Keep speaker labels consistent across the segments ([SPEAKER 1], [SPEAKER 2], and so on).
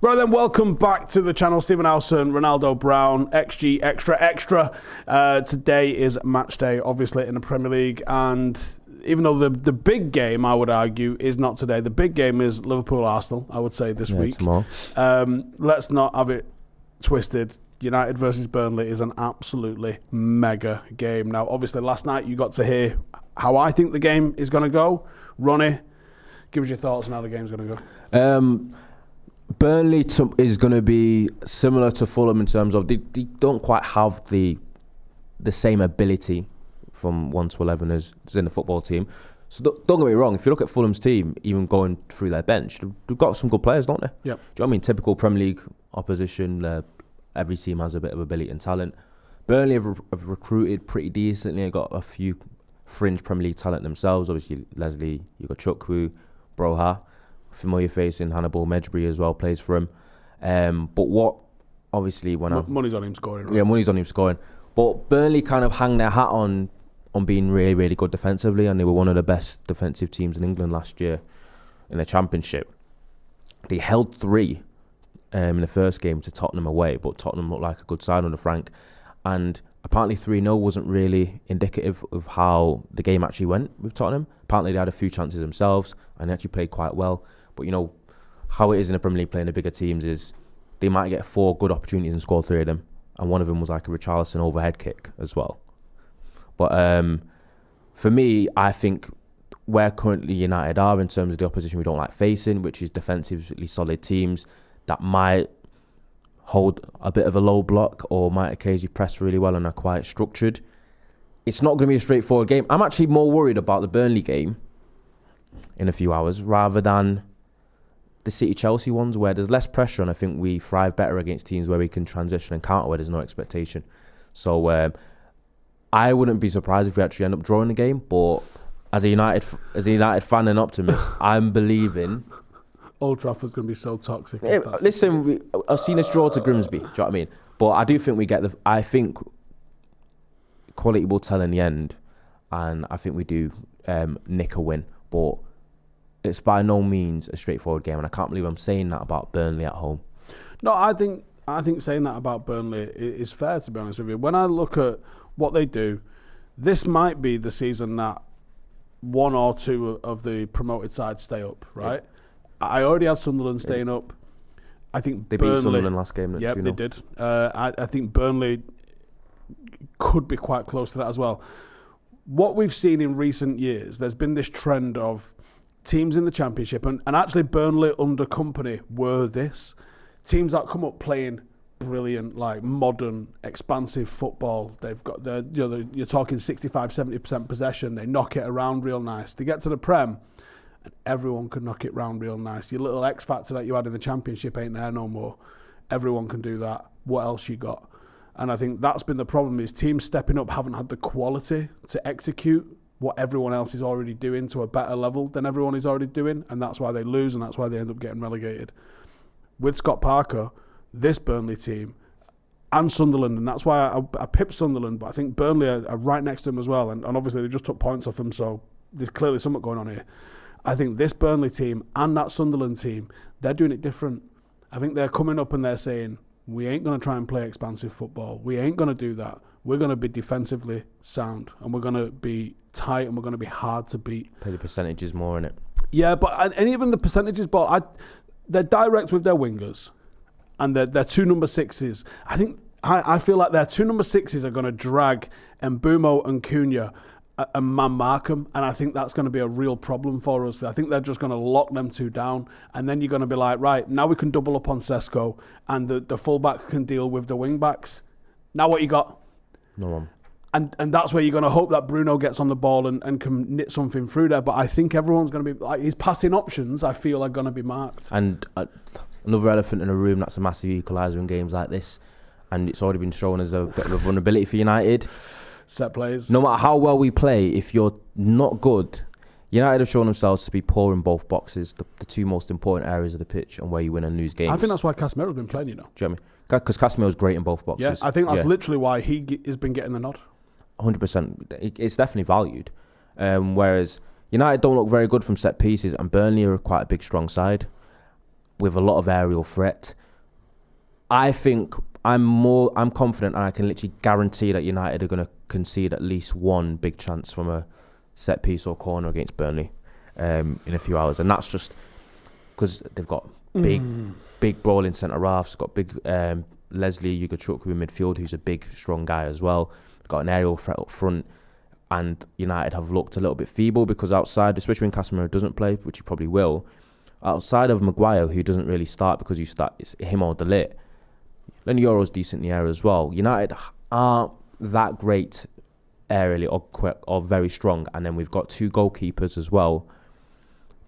[SPEAKER 1] Right then, welcome back to the channel. Stephen Howson, Ronaldo Brown, XG Extra. Today is match day, obviously, in the Premier League. And even though the big game, I would argue, is not today, the big game is Liverpool-Arsenal, I would say, this week.
[SPEAKER 2] Tomorrow.
[SPEAKER 1] Let's not have it twisted. United versus Burnley is an absolutely mega game. Now, obviously, last night you got to hear how I think the game is going to go. Ronnie, give us your thoughts on how the game's going to go.
[SPEAKER 2] Burnley is going to be similar to Fulham in terms of they don't quite have the same ability from 1 to 11 as in the football team. So don't get me wrong, if you look at Fulham's team, even going through their bench, they've got some good players, don't they?
[SPEAKER 1] Yep.
[SPEAKER 2] Do you know what I mean? Typical Premier League opposition, every team has a bit of ability and talent. Burnley have recruited pretty decently and got a few fringe Premier League talent themselves. Obviously, Leslie, you got Chukwu, Broha. Familiar face in Hannibal Medjbury as well, plays for him. But what, obviously,
[SPEAKER 1] money's on him scoring, right?
[SPEAKER 2] Yeah, money's on him scoring. But Burnley kind of hang their hat on being really, really good defensively, and they were one of the best defensive teams in England last year in the Championship. They held 3 in the first game to Tottenham away, but Tottenham looked like a good side under Frank. And apparently 3-0 wasn't really indicative of how the game actually went with Tottenham. Apparently they had a few chances themselves, and they actually played quite well. But you know, how it is in the Premier League playing the bigger teams is they might get 4 good opportunities and score 3 of them. And one of them was like a Richarlison overhead kick as well. But for me, I think where currently United are in terms of the opposition we don't like facing, which is defensively solid teams that might hold a bit of a low block or might occasionally press really well and are quite structured. It's not going to be a straightforward game. I'm actually more worried about the Burnley game in a few hours rather than the City-Chelsea ones where there's less pressure, and I think we thrive better against teams where we can transition and counter where there's no expectation. So I wouldn't be surprised if we actually end up drawing the game, but as a United fan and optimist, I'm believing
[SPEAKER 1] Old Trafford's going to be so toxic.
[SPEAKER 2] Yeah, listen, I've seen us draw to Grimsby, do you know what I mean? But I do think I think quality will tell in the end, and I think we do nick a win, but it's by no means a straightforward game, and I can't believe I'm saying that about Burnley at home.
[SPEAKER 1] No, I think saying that about Burnley is fair, to be honest with you. When I look at what they do, this might be the season that 1 or 2 of the promoted sides stay up, right? Yeah. I already had Sunderland staying up. I think
[SPEAKER 2] they beat Sunderland last game.
[SPEAKER 1] Yeah, they did. I think Burnley could be quite close to that as well. What we've seen in recent years, there's been this trend of teams in the Championship, and actually Burnley under Company were this. Teams that come up playing brilliant, like modern, expansive football. They've got you're talking 65-70% possession. They knock it around real nice. They get to the Prem, and everyone can knock it around real nice. Your little X factor that you had in the Championship ain't there no more. Everyone can do that. What else you got? And I think that's been the problem, is teams stepping up haven't had the quality to execute what everyone else is already doing to a better level than everyone is already doing, and that's why they lose, and that's why they end up getting relegated. With Scott Parker, this Burnley team, and Sunderland, and that's why I pipped Sunderland, but I think Burnley are right next to them as well, and obviously they just took points off them, so there's clearly something going on here. I think this Burnley team and that Sunderland team, they're doing it different. I think they're coming up and they're saying, we ain't going to try and play expansive football. We ain't going to do that. We're going to be defensively sound, and we're going to be tight, and we're going to be hard to beat.
[SPEAKER 2] Play the percentages more in it.
[SPEAKER 1] Yeah, but and even the percentages, but they're direct with their wingers, and their 2 number 6s. I feel like their 2 number 6s are going to drag Mbuemo and Cunha and man mark them, and I think that's going to be a real problem for us. I think they're just going to lock them 2 down, and then you're going to be like, right, now we can double up on Sesko, and the fullbacks can deal with the wing backs. Now what you got?
[SPEAKER 2] No one.
[SPEAKER 1] And that's where you're going to hope that Bruno gets on the ball and can knit something through there. But I think everyone's going to be, like, his passing options, I feel, are going to be marked.
[SPEAKER 2] And another elephant in the room that's a massive equaliser in games like this, and it's already been shown as a bit of a vulnerability for United.
[SPEAKER 1] Set plays.
[SPEAKER 2] No matter how well we play, if you're not good, United have shown themselves to be poor in both boxes, the 2 most important areas of the pitch, and where you win and lose games.
[SPEAKER 1] I think that's why Casemiro's been playing, you know.
[SPEAKER 2] Do you know what I mean? Because Casemiro's great in both boxes.
[SPEAKER 1] Yeah, I think that's literally why he has been getting the nod.
[SPEAKER 2] 100%. It's definitely valued. Whereas United don't look very good from set pieces, and Burnley are quite a big, strong side. with a lot of aerial threat. I think I'm confident, and I can literally guarantee that United are going to concede at least one big chance from a set piece or corner against Burnley in a few hours, and that's just because they've got big brawling centre halves, got big Leslie Ugarte in midfield, who's a big strong guy as well. They've got an aerial threat up front, and United have looked a little bit feeble because outside, especially when Casemiro doesn't play, which he probably will, outside of Maguire, who doesn't really start because it's him or Delit. Then Euro's decent in the air as well. United aren't that great aerially or very strong, and then we've got two goalkeepers as well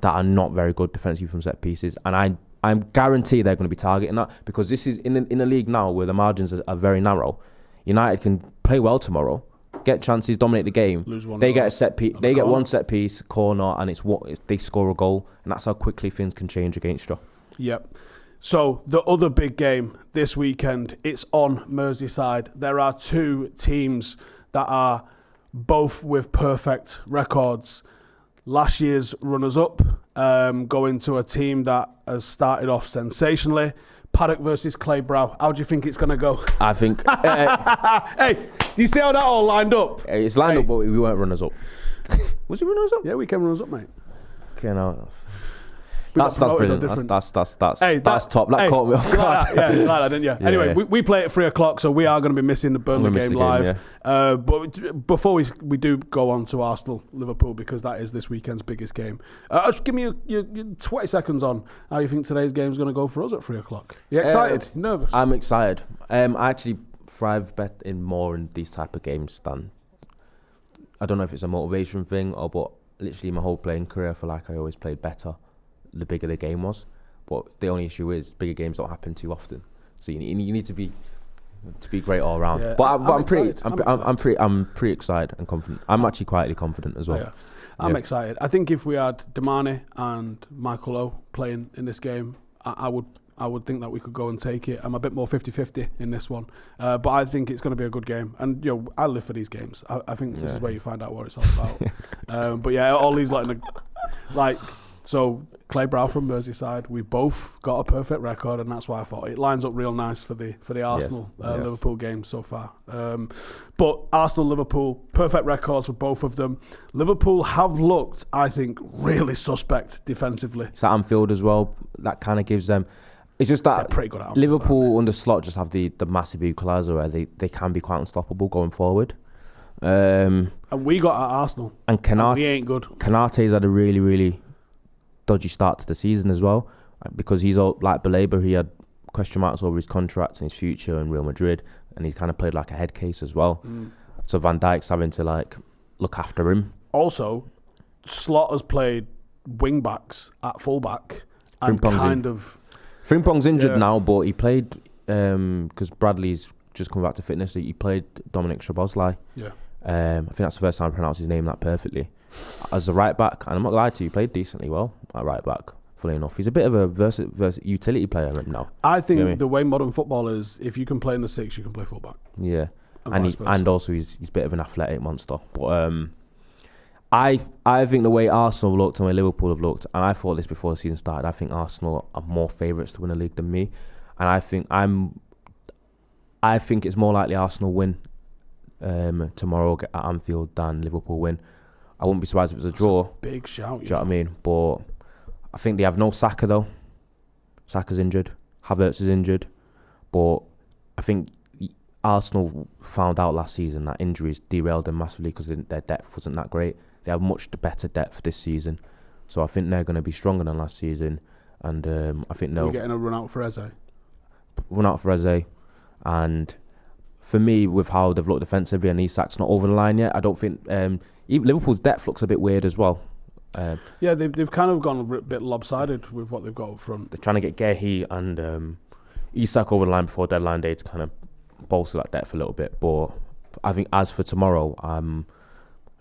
[SPEAKER 2] that are not very good defensively from set pieces, and I'm guarantee they're going to be targeting that, because this is in a league now where the margins are very narrow. United can play well tomorrow, get chances, dominate the game. They get a set piece. They get one set piece corner, and they score a goal, and that's how quickly things can change against you.
[SPEAKER 1] Yep. So the other big game this weekend, it's on Merseyside. There are two teams that are both with perfect records. Last year's runners-up going to a team that has started off sensationally. Paddock versus Clay Brow. How do you think it's going to go?
[SPEAKER 2] I think...
[SPEAKER 1] hey, do you see how that all lined up?
[SPEAKER 2] It's lined up, but we weren't runners-up.
[SPEAKER 1] Was it runners-up? Yeah, we came runners-up, mate.
[SPEAKER 2] Okay, now... That's brilliant. That's top. That caught me off guard.
[SPEAKER 1] Like that, didn't you? Anyway, we play at 3:00, so we are going to be missing the Burnley game live. Yeah. But before we do go on to Arsenal Liverpool, because that is this weekend's biggest game. Just give me your 20 seconds on how you think today's game is going to go for us at 3:00. You excited? You nervous?
[SPEAKER 2] I'm excited. I actually thrive more in these type of games than. I don't know if it's a motivation thing but literally my whole playing career, I feel like I always played better the bigger the game was, but the only issue is bigger games don't happen too often, so you need to be great all around. Yeah, but I'm pretty excited and confident. I'm actually quietly confident as well. Yeah.
[SPEAKER 1] I'm excited. I think if we had Damane and Michael O playing in this game, I would think that we could go and take it. I'm a bit more 50-50 in this one, but I think it's going to be a good game. And I live for these games. I think this is where you find out what it's all about. But yeah, all these so Clay Brow from Merseyside, we both got a perfect record, and that's why I thought it lines up real nice for the Arsenal Liverpool game so far. But Arsenal Liverpool, perfect records for both of them. Liverpool have looked, I think, really suspect defensively.
[SPEAKER 2] It's at Anfield as well. That kind of gives them. It's just that
[SPEAKER 1] they're pretty good at Anfield,
[SPEAKER 2] Liverpool under Slot just have the massive equaliser where they can be quite unstoppable going forward.
[SPEAKER 1] And we got at Arsenal,
[SPEAKER 2] and
[SPEAKER 1] we ain't good.
[SPEAKER 2] Canate's had a really, really dodgy start to the season as well, because he's all like Baleba. He had question marks over his contract and his future in Real Madrid, and he's kind of played like a head case as well. So Van Dijk's having to look after him.
[SPEAKER 1] Also, Slot has played wing backs at full back and
[SPEAKER 2] Frimpong's injured now, but he played because Bradley's just come back to fitness. He played Dominic Szoboszlai.
[SPEAKER 1] Yeah.
[SPEAKER 2] I think that's the first time I pronounced his name that perfectly. As a right back, and I'm not lying to you, he played decently well at right back. Fully enough, he's a bit of a utility player now.
[SPEAKER 1] I think the way modern football is, if you can play in the six, you can play full back.
[SPEAKER 2] Yeah, and also he's a bit of an athletic monster. But I think the way Arsenal have looked and the way Liverpool have looked, and I thought this before the season started, I think Arsenal are more favourites to win the league than me, and I think it's more likely Arsenal win tomorrow at Anfield than Liverpool win. I wouldn't be surprised if it was a draw.
[SPEAKER 1] That's a big shout.
[SPEAKER 2] Do you know what I mean? But I think they have no Saka though. Saka's injured. Havertz is injured. But I think Arsenal found out last season that injuries derailed them massively because their depth wasn't that great. They have much better depth this season. So I think they're going to be stronger than last season. And I think
[SPEAKER 1] we're getting a run out for Eze.
[SPEAKER 2] And for me, with how they've looked defensively and Isak's not over the line yet, I don't think Liverpool's depth looks a bit weird as well.
[SPEAKER 1] Yeah, they've kind of gone a bit lopsided with what they've got up front.
[SPEAKER 2] They're trying to get Gehi and Isak over the line before deadline day to kind of bolster that depth a little bit. But I think as for tomorrow,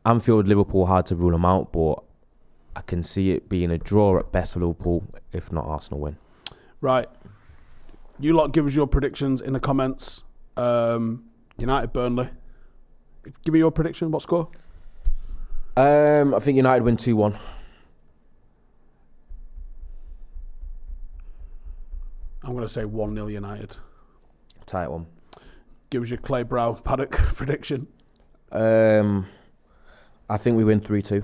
[SPEAKER 2] Anfield, Liverpool, hard to rule them out, but I can see it being a draw at best for Liverpool, if not Arsenal win.
[SPEAKER 1] Right. You lot give us your predictions in the comments. United, Burnley. Give me your prediction. What score?
[SPEAKER 2] I think United win 2-1.
[SPEAKER 1] I'm going to say 1-0 United.
[SPEAKER 2] Tight one.
[SPEAKER 1] Give us your Clay Brow Paddock prediction.
[SPEAKER 2] I think we win 3-2.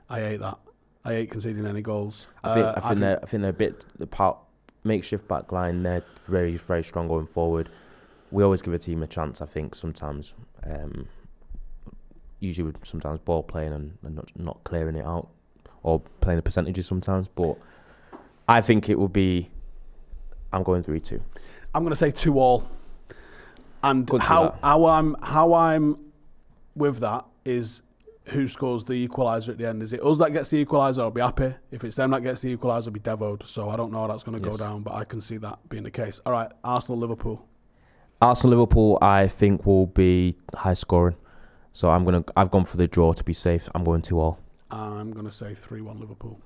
[SPEAKER 1] I hate that. I hate conceding any goals.
[SPEAKER 2] I think they're a bit makeshift back line. They're very, very strong going forward. We always give a team a chance, I think, sometimes. Usually sometimes ball playing and not clearing it out, or playing the percentages sometimes. But I think it will be... I'm going 3-2.
[SPEAKER 1] I'm going to say 2-2. And how I'm with that is who scores the equaliser at the end. Is it us that gets the equaliser? I'll be happy. If it's them that gets the equaliser, I'll be devoed. So I don't know how that's going to go down, but I can see that being the case. All right, Arsenal-Liverpool.
[SPEAKER 2] Arsenal-Liverpool, I think, will be high scoring. So I've gone for the draw to be safe. I'm going 2-2.
[SPEAKER 1] I'm going to say 3-1 Liverpool.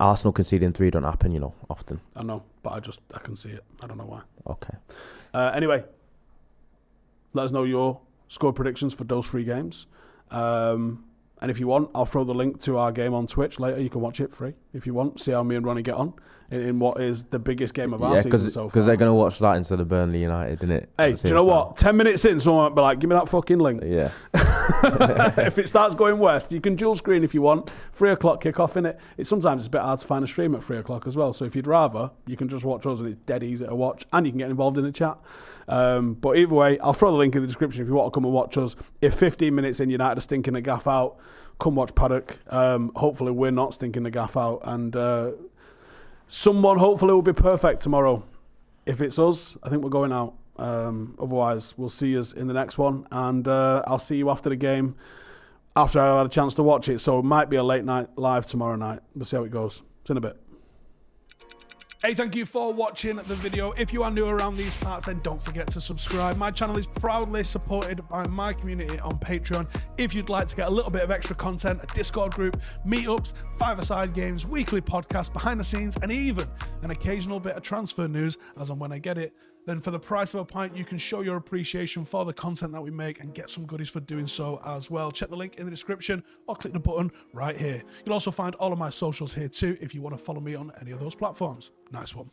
[SPEAKER 2] Arsenal conceding 3 don't happen, often.
[SPEAKER 1] I know, but I can see it. I don't know why.
[SPEAKER 2] Okay.
[SPEAKER 1] Anyway, let us know your score predictions for those 3 games. And if you want, I'll throw the link to our game on Twitch later. You can watch it free if you want. See how me and Ronnie get on in what is the biggest game of our season so far.
[SPEAKER 2] Because they're going to watch that instead of Burnley United, isn't it?
[SPEAKER 1] Hey, do you know what? 10 minutes in, someone might be like, give me that fucking link.
[SPEAKER 2] Yeah.
[SPEAKER 1] If it starts going west, you can dual screen if you want. 3 o'clock kick-off, innit? Sometimes it's a bit hard to find a stream at 3 o'clock as well. So if you'd rather, you can just watch us and it's dead easy to watch. And you can get involved in the chat. But either way, I'll throw the link in the description if you want to come and watch us. If 15 minutes in United are stinking the gaff out, come watch Paddock. Hopefully we're not stinking the gaff out. And someone hopefully will be perfect tomorrow. If it's us, I think we're going out. Otherwise, we'll see us in the next one. And I'll see you after the game, after I've had a chance to watch it. So it might be a late night live tomorrow night. We'll see how it goes. See you in a bit. Hey, thank you for watching the video. If you are new around these parts, then don't forget to subscribe. My channel is proudly supported by my community on Patreon. If you'd like to get a little bit of extra content, a Discord group, meetups, 5-a-side games, weekly podcasts, behind the scenes, and even an occasional bit of transfer news as and when I get it, then for the price of a pint, you can show your appreciation for the content that we make and get some goodies for doing so as well. Check the link in the description or click the button right here. You'll also find all of my socials here too if you want to follow me on any of those platforms. Nice one.